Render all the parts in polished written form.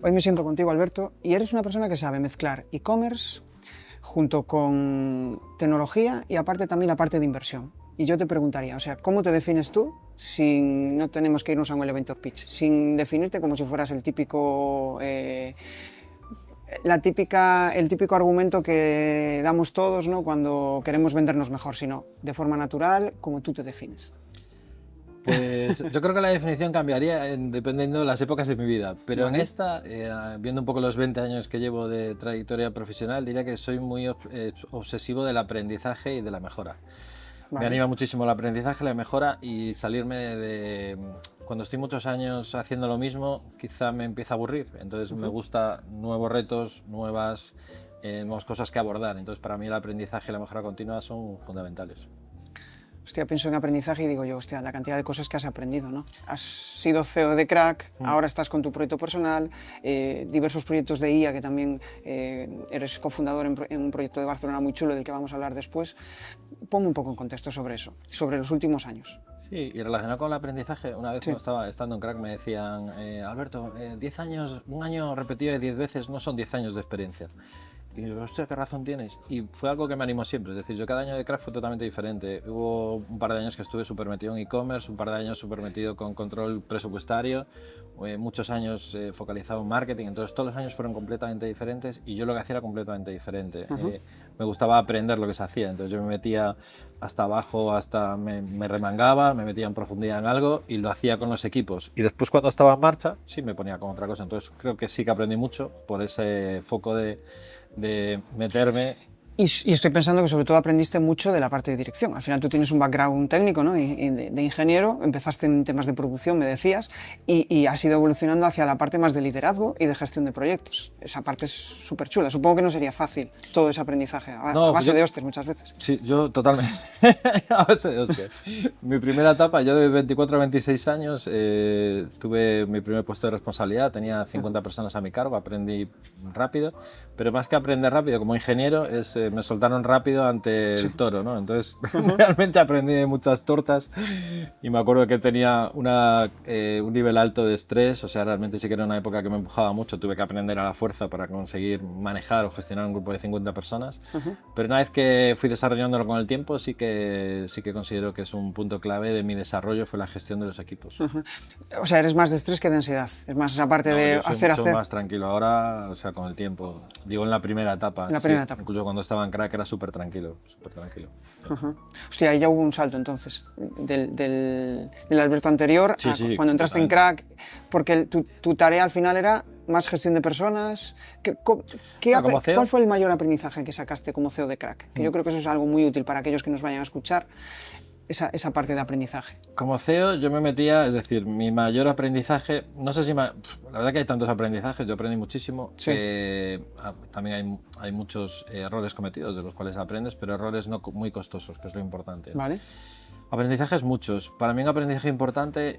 Hoy me siento contigo, Alberto, y eres una persona que sabe mezclar e-commerce junto con tecnología y aparte también la parte de inversión. Y yo te preguntaría, o sea, ¿cómo te defines tú sin, no tenemos que irnos a un elevator pitch, sin definirte como si fueras el típico el típico argumento que damos todos, ¿no?, cuando queremos vendernos mejor, sino de forma natural, como tú te defines? Pues yo creo que la definición cambiaría dependiendo de las épocas de mi vida, pero en esta, viendo un poco los 20 años que llevo de trayectoria profesional, diría que soy muy obsesivo del aprendizaje y de la mejora. Me anima muchísimo el aprendizaje, la mejora, y salirme de... Cuando estoy muchos años haciendo lo mismo, quizá me empieza a aburrir. Entonces me gusta nuevos retos, nuevas cosas que abordar. Entonces para mí el aprendizaje y la mejora continua son fundamentales. Hostia, pienso en aprendizaje y digo yo, hostia, la cantidad de cosas que has aprendido, ¿no? Has sido CEO de Crack, ahora estás con tu proyecto personal, diversos proyectos de IA, que también eres cofundador en un proyecto de Barcelona muy chulo del que vamos a hablar después. Ponme un poco en contexto sobre eso, sobre los últimos años. Sí, y relacionado con el aprendizaje, una vez cuando estaba estando en Crack me decían, Alberto, 10 años, un año repetido de 10 veces no son 10 años de experiencia. Y yo, hostia, ¿qué razón tienes? Y fue algo que me animó siempre, es decir, yo cada año de Crack fue totalmente diferente. Hubo un par de años que estuve súper metido en e-commerce, un par de años súper metido con control presupuestario, muchos años focalizado en marketing, entonces todos los años fueron completamente diferentes y yo lo que hacía era completamente diferente. Me gustaba aprender lo que se hacía, entonces yo me metía hasta abajo, me remangaba, me metía en profundidad en algo y lo hacía con los equipos. Y después cuando estaba en marcha, sí me ponía con otra cosa, entonces creo que sí que aprendí mucho por ese foco de meterme. Y estoy pensando que sobre todo aprendiste mucho de la parte de dirección. Al final tú tienes un background técnico, ¿no?, y de ingeniero, empezaste en temas de producción, me decías, y has ido evolucionando hacia la parte más de liderazgo y de gestión de proyectos. Esa parte es súper chula. Supongo que no sería fácil todo ese aprendizaje, a base de hostias muchas veces. Sí, yo totalmente. A base de hostias. Mi primera etapa, yo de 24 a 26 años, tuve mi primer puesto de responsabilidad, tenía 50 personas a mi cargo, aprendí rápido, pero más que aprender rápido como ingeniero, me soltaron rápido ante el toro, ¿no? Entonces realmente aprendí de muchas tortas y me acuerdo que tenía un nivel alto de estrés, o sea, realmente sí que era una época que me empujaba mucho, tuve que aprender a la fuerza para conseguir manejar o gestionar un grupo de 50 personas, pero una vez que fui desarrollándolo con el tiempo, sí que considero que es un punto clave de mi desarrollo, fue la gestión de los equipos. O sea, eres más de estrés que de ansiedad, es más esa parte de hacer. Yo soy más tranquilo ahora, o sea, con el tiempo, digo en la primera etapa. En la primera etapa. Incluso cuando estaba en Crack era súper tranquilo, súper tranquilo. Hostia, ahí ya hubo un salto entonces, del Alberto anterior a cuando entraste en Crack, porque tu tarea al final era más gestión de personas. ¿Cuál fue el mayor aprendizaje que sacaste como CEO de Crack? Que yo creo que eso es algo muy útil para aquellos que nos vayan a escuchar, esa parte de aprendizaje. Como CEO yo me metía, es decir, mi mayor aprendizaje, no sé si la verdad que hay tantos aprendizajes, yo aprendí muchísimo, también hay muchos errores cometidos de los cuales aprendes, pero errores no muy costosos, que es lo importante. Vale. Aprendizajes muchos. Para mí un aprendizaje importante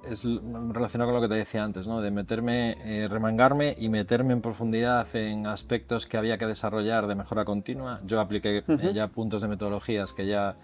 es relacionado con lo que te decía antes, ¿no? De meterme, remangarme y meterme en profundidad en aspectos que había que desarrollar de mejora continua. Yo apliqué ya puntos de metodologías que ya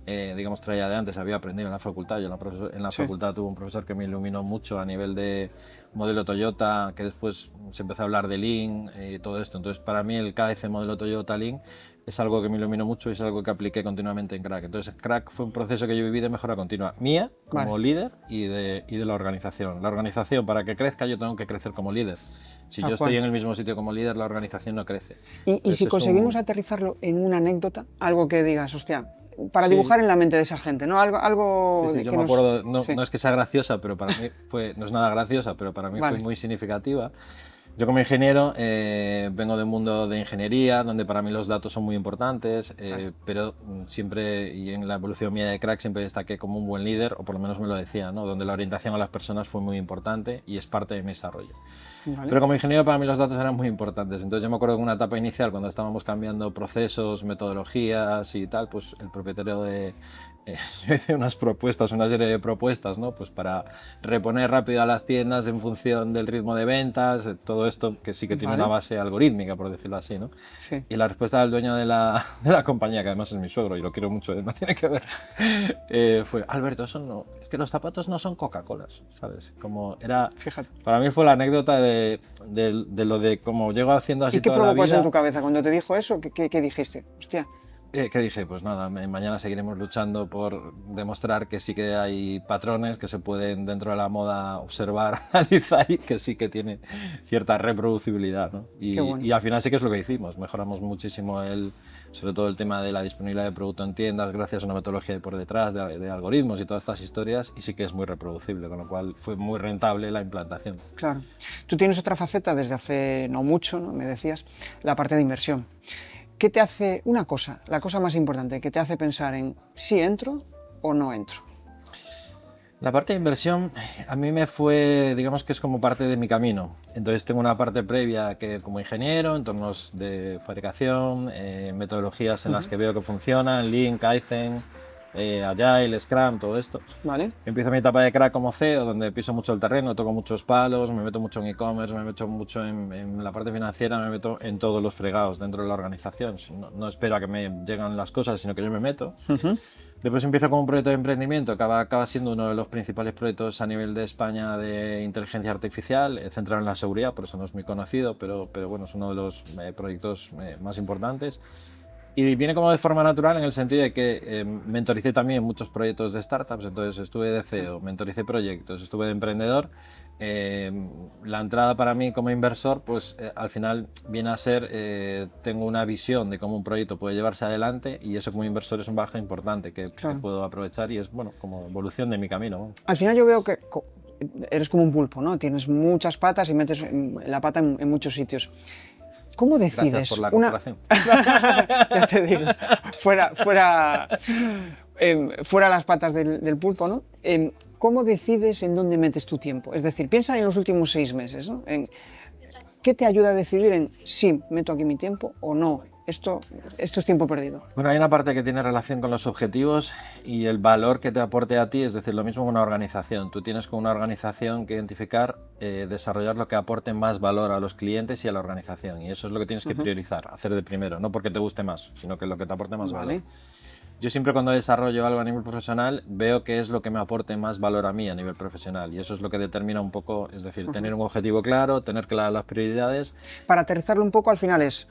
digamos traía de antes, había aprendido en la facultad. Yo en la facultad tuve un profesor que me iluminó mucho a nivel de modelo Toyota, que después se empezó a hablar de Lean y todo esto. Entonces para mí el KF modelo Toyota Lean es algo que me iluminó mucho y es algo que apliqué continuamente en Crack. Entonces Crack fue un proceso que yo viví de mejora continua mía como líder y de la organización. La organización, para que crezca, yo tengo que crecer como líder. Si yo estoy en el mismo sitio como líder, la organización no crece. Y si conseguimos aterrizarlo en una anécdota, algo que digas, hostia, para dibujar en la mente de esa gente, ¿no? Algo yo me acuerdo, no es que sea graciosa, pero para mí no es nada graciosa, pero para mí fue muy significativa. Yo como ingeniero vengo del mundo de ingeniería, donde para mí los datos son muy importantes, pero siempre, y en la evolución mía de Crack, siempre destaqué como un buen líder, o por lo menos me lo decía, ¿no? Donde la orientación a las personas fue muy importante y es parte de mi desarrollo. Pero como ingeniero para mí los datos eran muy importantes, entonces yo me acuerdo que en una etapa inicial, cuando estábamos cambiando procesos, metodologías y tal, pues el propietario de... yo hice una serie de propuestas, ¿no? Pues para reponer rápido a las tiendas en función del ritmo de ventas, todo esto que sí que tiene una base algorítmica, por decirlo así, ¿no? Sí. Y la respuesta del dueño de la compañía, que además es mi suegro y lo quiero mucho, no tiene que ver, fue, Alberto, eso es que los zapatos no son Coca-Colas, ¿sabes? Como era... Fíjate. Para mí fue la anécdota de lo de cómo llego haciendo así ¿Y qué toda la provocó eso vida. en tu cabeza? Cuando te dijo eso, ¿qué dijiste? Hostia. ¿Qué dije? Pues nada, mañana seguiremos luchando por demostrar que sí que hay patrones que se pueden dentro de la moda observar, analizar y que sí que tiene cierta reproducibilidad, ¿no? Qué bueno. Y al final sí que es lo que hicimos, mejoramos muchísimo sobre todo el tema de la disponibilidad de producto en tiendas gracias a una metodología por detrás de algoritmos y todas estas historias, y sí que es muy reproducible, con lo cual fue muy rentable la implantación. Claro. Tú tienes otra faceta desde hace no mucho, ¿no? Me decías, la parte de inversión. ¿Qué te hace, una cosa, la cosa más importante, que te hace pensar en si entro o no entro? La parte de inversión a mí me fue, digamos que es como parte de mi camino. Entonces tengo una parte previa que como ingeniero, entornos de fabricación, metodologías en las que veo que funcionan, Lean, Kaizen, Agile, Scrum, todo esto. Vale. Empiezo mi etapa de crack como CEO, donde piso mucho el terreno, toco muchos palos, me meto mucho en e-commerce, me meto mucho en la parte financiera, me meto en todos los fregados dentro de la organización. No espero a que me lleguen las cosas, sino que yo me meto. Después empiezo con un proyecto de emprendimiento que acaba siendo uno de los principales proyectos a nivel de España de inteligencia artificial, centrado en la seguridad, por eso no es muy conocido, pero bueno, es uno de los proyectos más importantes. Y viene como de forma natural en el sentido de que mentoricé también muchos proyectos de startups, entonces estuve de CEO, mentoricé proyectos, estuve de emprendedor. La entrada para mí como inversor, pues al final viene a ser, tengo una visión de cómo un proyecto puede llevarse adelante y eso como inversor es un bagaje importante que puedo aprovechar y es bueno como evolución de mi camino, ¿no? Al final yo veo que eres como un pulpo, ¿no? Tienes muchas patas y metes la pata en muchos sitios. ¿Cómo decides? Gracias por la comparación. Ya te digo, fuera las patas del pulpo, ¿no? ¿Cómo decides en dónde metes tu tiempo? Es decir, piensa en los últimos 6 meses, ¿no? ¿Qué te ayuda a decidir en si meto aquí mi tiempo o no? Esto es tiempo perdido. Bueno, hay una parte que tiene relación con los objetivos y el valor que te aporte a ti, es decir, lo mismo con una organización. Tú tienes con una organización que identificar, desarrollar lo que aporte más valor a los clientes y a la organización. Y eso es lo que tienes que priorizar, hacer de primero, no porque te guste más, sino que lo que te aporte más valor. Yo siempre cuando desarrollo algo a nivel profesional veo qué es lo que me aporte más valor a mí a nivel profesional y eso es lo que determina un poco, es decir, tener un objetivo claro, tener claras las prioridades. Para aterrizarlo un poco al final es,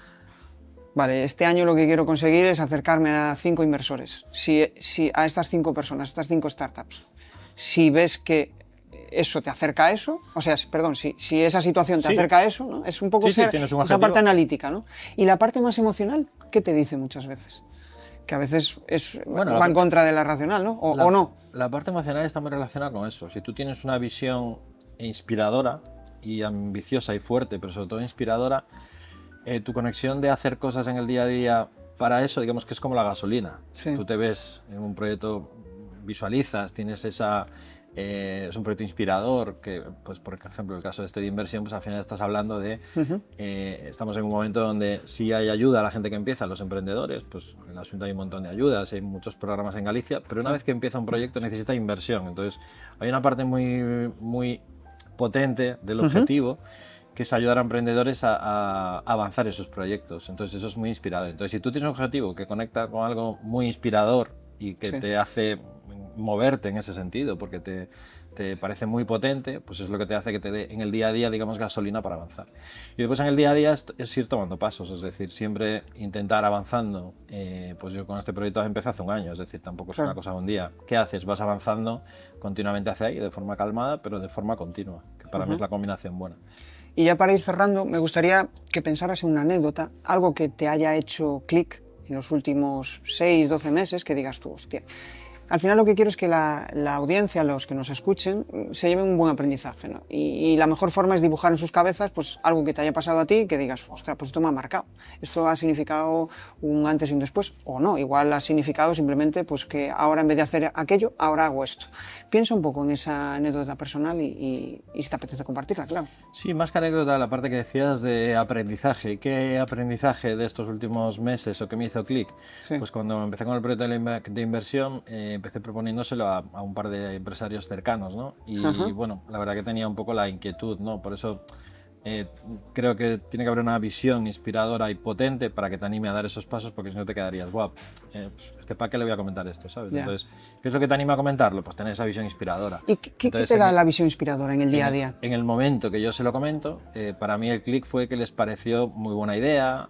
vale, este año lo que quiero conseguir es acercarme a 5 inversores, si a estas 5 personas, estas 5 startups, si ves que eso te acerca a eso, o sea, perdón, si esa situación te acerca a eso, ¿no? Es un poco esa parte analítica, ¿no? Y la parte más emocional, ¿qué te dice muchas veces? Que a veces va en contra de la racional, ¿no? O no. La parte emocional está muy relacionada con eso. Si tú tienes una visión inspiradora y ambiciosa y fuerte, pero sobre todo inspiradora, tu conexión de hacer cosas en el día a día para eso, digamos que es como la gasolina. Sí. Tú te ves en un proyecto, visualizas, tienes esa... es un proyecto inspirador que, pues por ejemplo, el caso de de inversión, pues al final estás hablando de, estamos en un momento donde sí hay ayuda a la gente que empieza, a los emprendedores, pues en el asunto hay un montón de ayudas, hay muchos programas en Galicia, pero una vez que empieza un proyecto necesita inversión, entonces hay una parte muy potente del objetivo, que es ayudar a emprendedores a avanzar esos proyectos, entonces eso es muy inspirador. Entonces si tú tienes un objetivo que conecta con algo muy inspirador y que te hace moverte en ese sentido porque te parece muy potente, pues es lo que te hace que te dé en el día a día, digamos, gasolina para avanzar. Y después en el día a día es ir tomando pasos, es decir, siempre intentar avanzando. Pues yo con este proyecto empecé hace un año, es decir, tampoco es una cosa de un día. ¿Qué haces? Vas avanzando continuamente hacia ahí, de forma calmada, pero de forma continua, que para mí es la combinación buena. Y ya para ir cerrando, me gustaría que pensaras en una anécdota, algo que te haya hecho clic en los últimos 6, 12 meses, que digas tú, hostia. Al final lo que quiero es que la audiencia, los que nos escuchen, se lleven un buen aprendizaje, ¿no? Y la mejor forma es dibujar en sus cabezas pues algo que te haya pasado a ti y que digas, ostras, pues esto me ha marcado. Esto ha significado un antes y un después, o no, igual ha significado simplemente pues que ahora en vez de hacer aquello, ahora hago esto. Piensa un poco en esa anécdota personal y si te apetece compartirla, claro. Sí, más que anécdota, la parte que decías de aprendizaje. ¿Qué aprendizaje de estos últimos meses o qué me hizo clic? Sí. Pues cuando empecé con el proyecto de inversión, empecé proponiéndoselo a un par de empresarios cercanos, ¿no? Y bueno, la verdad que tenía un poco la inquietud, ¿no? Por eso Creo que tiene que haber una visión inspiradora y potente para que te anime a dar esos pasos, porque si no te quedarías, guau, pues, es que ¿para qué le voy a comentar esto? ¿Sabes? Yeah. Entonces, ¿qué es lo que te anima a comentarlo? Pues tener esa visión inspiradora. ¿Y qué te da la visión inspiradora en el día a día? En el momento que yo se lo comento, para mí el clic fue que les pareció muy buena idea,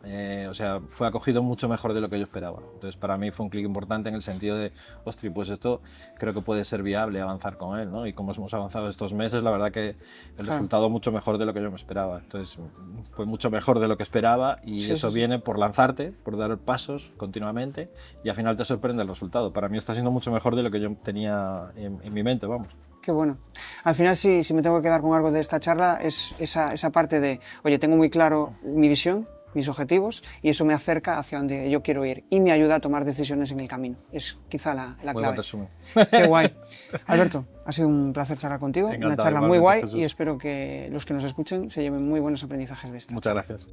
o sea, fue acogido mucho mejor de lo que yo esperaba. Entonces, para mí fue un clic importante en el sentido de, ostras, pues esto creo que puede ser viable avanzar con él, ¿no? Y como hemos avanzado estos meses, la verdad que el resultado mucho mejor de lo que yo me esperaba. Entonces fue mucho mejor de lo que esperaba y eso viene por lanzarte, por dar pasos continuamente y al final te sorprende el resultado. Para mí está siendo mucho mejor de lo que yo tenía en mi mente, vamos. Qué bueno. Al final, si me tengo que quedar con algo de esta charla, es esa parte de, oye, tengo muy claro mi visión, mis objetivos, y eso me acerca hacia donde yo quiero ir y me ayuda a tomar decisiones en el camino. Es quizá la clave. Buen resumen. Qué guay. Alberto, ha sido un placer charlar contigo, Encantado, una charla muy guay, Jesús. y espero que los que nos escuchen se lleven muy buenos aprendizajes de esta. Muchas gracias.